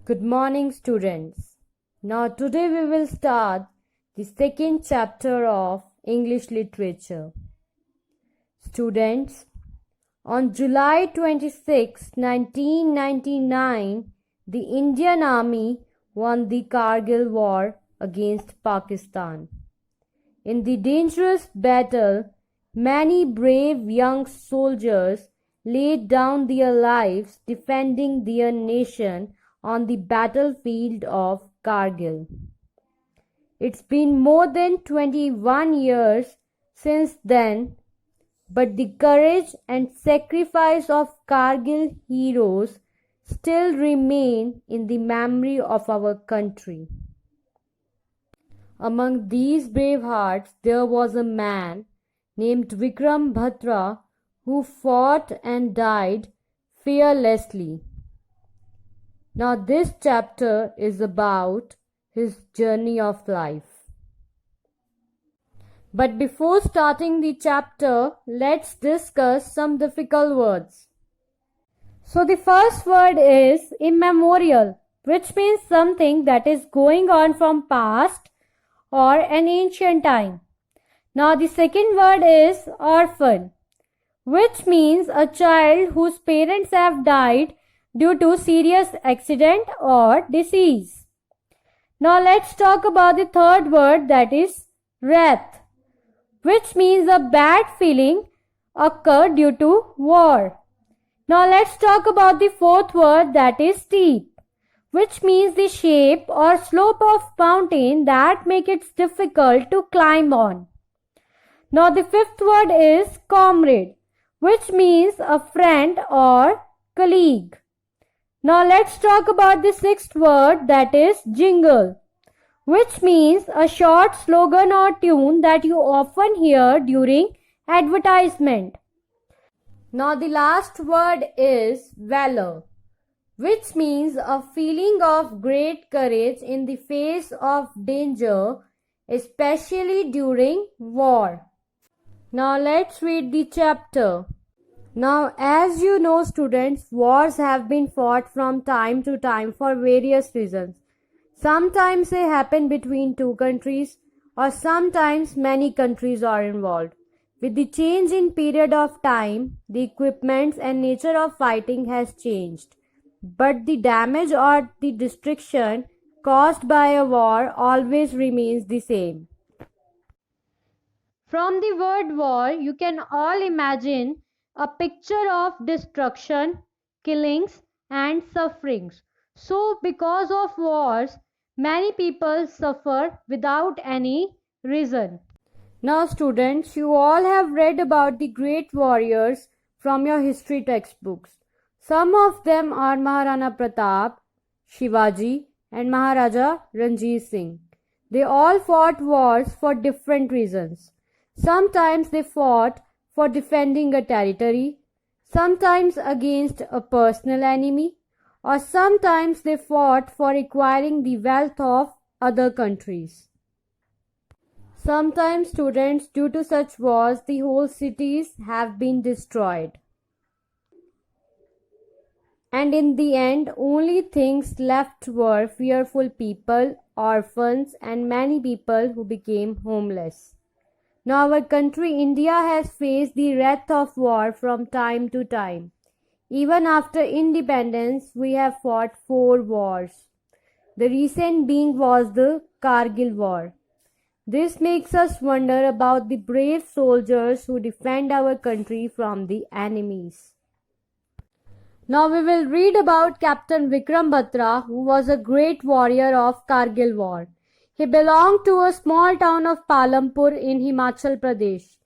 Good morning, students. Now, today we will start the second chapter of English literature. Students, on July 26, 1999, the Indian Army won the Kargil War against Pakistan. In the dangerous battle, many brave young soldiers laid down their lives defending their nation on the battlefield of Kargil. It's been more than 21 years since then, but the courage and sacrifice of Kargil heroes still remain in the memory of our country. Among these brave hearts, there was a man named Vikram Batra who fought and died fearlessly. Now this chapter is about his journey of life. But before starting the chapter, let's discuss some difficult words. So the first word is immemorial, which means something that is going on from past or an ancient time. Now the second word is orphan, which means a child whose parents have died due to serious accident or disease. Now let's talk about the third word, that is wrath, which means a bad feeling occurred due to war. Now let's talk about the fourth word, that is steep, which means the shape or slope of mountain that make it difficult to climb on. Now the fifth word is comrade, which means a friend or colleague. Now let's talk about the sixth word, that is jingle, which means a short slogan or tune that you often hear during advertisement. Now the last word is valor, which means a feeling of great courage in the face of danger, especially during war. Now let's read the chapter. Now, as you know, students, wars have been fought from time to time for various reasons. Sometimes they happen between two countries, or sometimes many countries are involved. With the change in period of time, the equipments and nature of fighting has changed. But the damage or the destruction caused by a war always remains the same. From the word war, you can all imagine a picture of destruction, killings, and sufferings. So, because of wars, many people suffer without any reason. Now, students, you all have read about the great warriors from your history textbooks. Some of them are Maharana Pratap, Shivaji, and Maharaja Ranjit Singh. They all fought wars for different reasons. Sometimes they fought for defending a territory, sometimes against a personal enemy, or sometimes they fought for acquiring the wealth of other countries. Sometimes, students, due to such wars, the whole cities have been destroyed. And in the end, only things left were fearful people, orphans, and many people who became homeless. Now our country India has faced the wrath of war from time to time. Even after independence, we have fought 4 wars. The recent being was the Kargil War. This makes us wonder about the brave soldiers who defend our country from the enemies. Now we will read about Captain Vikram Batra, who was a great warrior of Kargil War. He belonged to a small town of Palampur in Himachal Pradesh.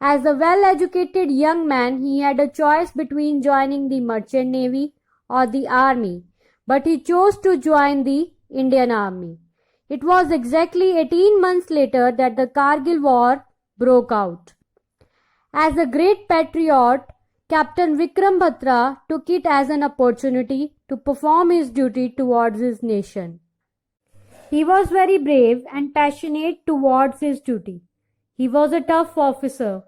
As a well-educated young man, he had a choice between joining the Merchant Navy or the Army, but he chose to join the Indian Army. It was exactly 18 months later that the Kargil War broke out. As a great patriot, Captain Vikram Batra took it as an opportunity to perform his duty towards his nation. He was very brave and passionate towards his duty. He was a tough officer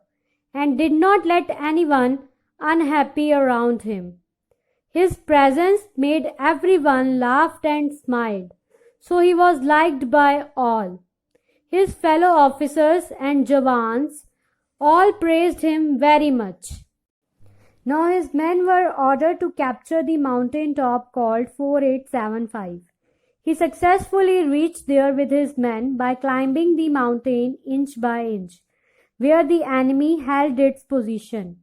and did not let anyone unhappy around him. His presence made everyone laugh and smiled, so he was liked by all. His fellow officers and Jawans all praised him very much. Now his men were ordered to capture the mountain top called 4875. He successfully reached there with his men by climbing the mountain inch by inch, where the enemy held its position.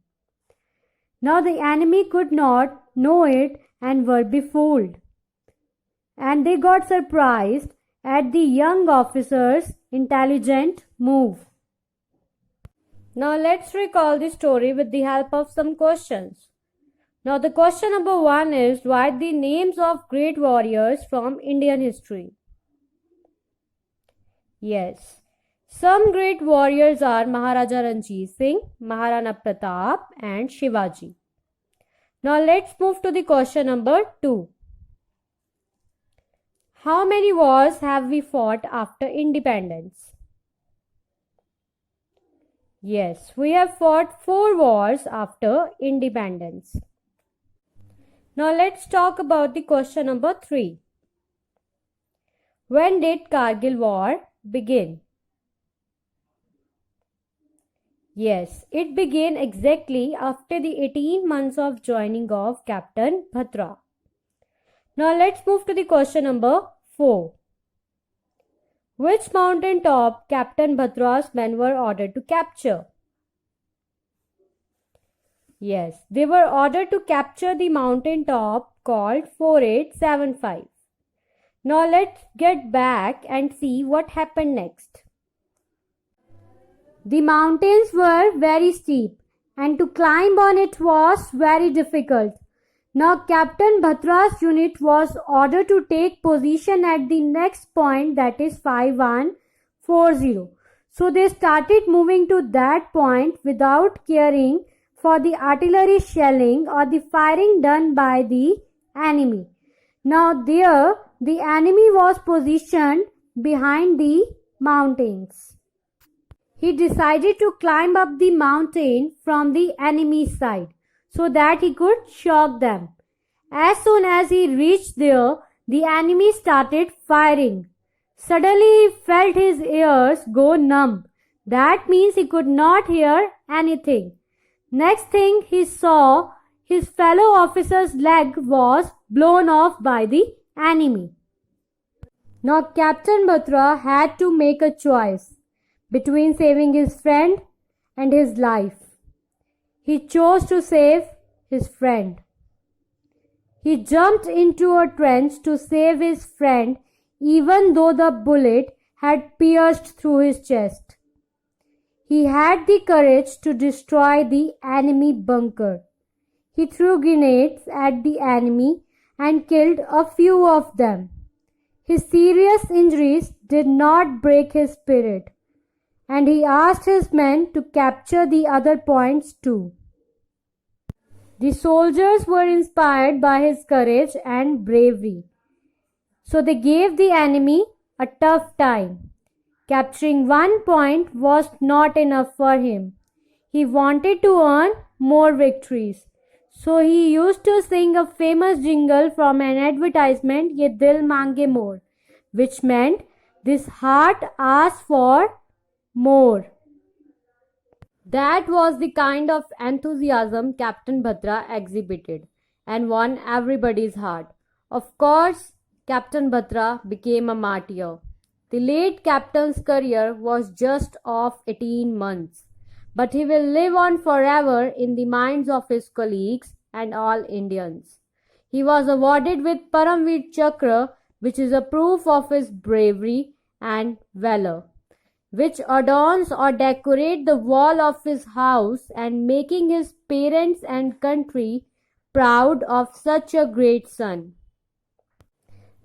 Now the enemy could not know it and were befooled, and they got surprised at the young officer's intelligent move. Now let's recall the story with the help of some questions. Now the question number 1 is, write the names of great warriors from Indian history. Yes, some great warriors are Maharaja Ranjit Singh, Maharana Pratap and Shivaji. Now let's move to the question number 2. How many wars have we fought after independence? Yes, we have fought 4 wars after independence. Now let's talk about the question number 3. When did Kargil war begin? Yes, it began exactly after the 18 months of joining of Captain Bhatra. Now let's move to the question number 4. Which mountain top Captain Bhatra's men were ordered to capture? Yes, they were ordered to capture the mountain top called 4875. Now let's get back and see what happened next. The mountains were very steep and to climb on it was very difficult. Now Captain Bhatra's unit was ordered to take position at the next point, that is 5140. So they started moving to that point without caring for the artillery shelling or the firing done by the enemy. Now there the enemy was positioned behind the mountains. He decided to climb up the mountain from the enemy's side so that he could shock them. As soon as he reached there, the enemy started firing. Suddenly he felt his ears go numb. That means he could not hear anything. Next thing he saw, his fellow officer's leg was blown off by the enemy. Now Captain Bhatra had to make a choice between saving his friend and his life. He chose to save his friend. He jumped into a trench to save his friend even though the bullet had pierced through his chest. He had the courage to destroy the enemy bunker. He threw grenades at the enemy and killed a few of them. His serious injuries did not break his spirit, and he asked his men to capture the other points too. The soldiers were inspired by his courage and bravery, so they gave the enemy a tough time. Capturing one point was not enough for him. He wanted to earn more victories. So he used to sing a famous jingle from an advertisement, Ye Dil Mange More, which meant, this heart asks for more. That was the kind of enthusiasm Captain Bhatra exhibited and won everybody's heart. Of course, Captain Bhatra became a martyr. The late captain's career was just of 18 months, but he will live on forever in the minds of his colleagues and all Indians. He was awarded with Paramveer Chakra, which is a proof of his bravery and valor, which adorns or decorate the wall of his house and making his parents and country proud of such a great son.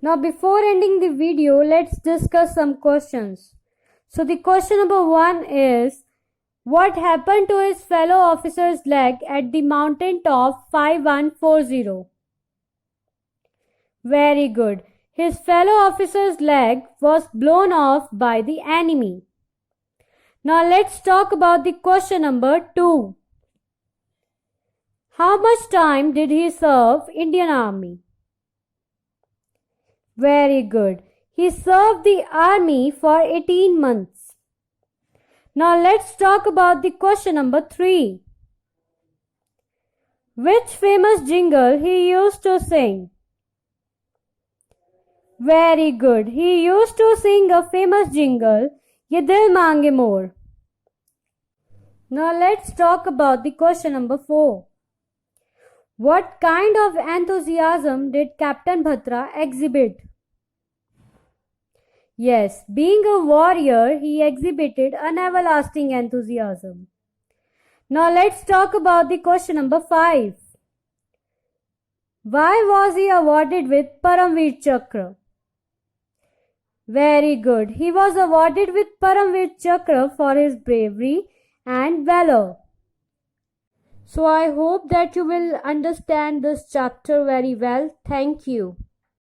Now before ending the video, let's discuss some questions. So the question number 1 is, what happened to his fellow officer's leg at the mountain top 5140? Very good. His fellow officer's leg was blown off by the enemy. Now let's talk about the question number 2. How much time did he serve Indian Army? Very good. He served the army for 18 months. Now let's talk about the question number 3. Which famous jingle he used to sing? Very good. He used to sing a famous jingle, Ye Dil Maange More. Now let's talk about the question number 4. What kind of enthusiasm did Captain Bhatra exhibit? Yes, being a warrior, he exhibited an everlasting enthusiasm. Now let's talk about the question number 5. Why was he awarded with Paramveer Chakra? Very good. He was awarded with Paramveer Chakra for his bravery and valor. So I hope that you will understand this chapter very well. Thank you.